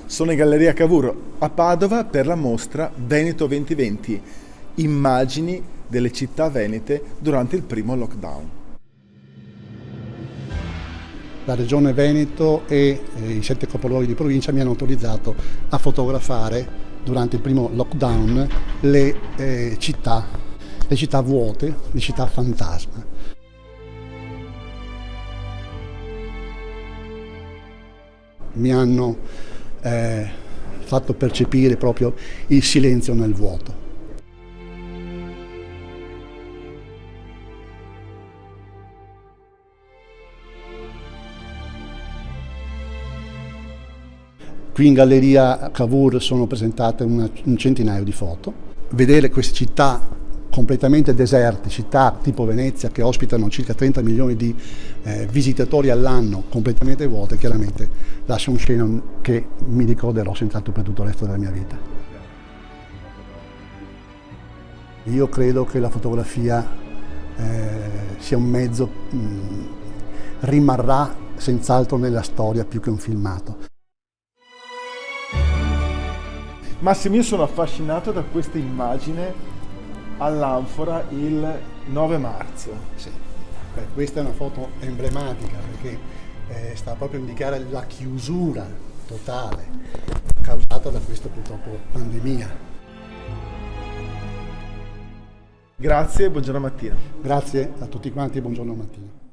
Sono in Galleria Cavour a Padova per la mostra Veneto 2020, immagini delle città venete durante il primo lockdown. La Regione Veneto e i 7 capoluoghi di provincia mi hanno autorizzato a fotografare durante il primo lockdown le città vuote, le città fantasma. Mi hanno fatto percepire proprio il silenzio nel vuoto. Qui in Galleria Cavour sono presentate un centinaio di foto. Vedere queste città completamente deserte, città tipo Venezia che ospitano circa 30 milioni di visitatori all'anno, completamente vuote, chiaramente lascia un scena che mi ricorderò senz'altro per tutto il resto della mia vita. Io credo che la fotografia sia un mezzo, rimarrà senz'altro nella storia più che un filmato. Massimo, io sono affascinato da questa immagine all'Anfora il 9 marzo. Sì. Questa è una foto emblematica perché sta proprio a indicare la chiusura totale causata da questa purtroppo pandemia. Grazie e buongiorno Mattina. Grazie a tutti quanti e buongiorno Mattina.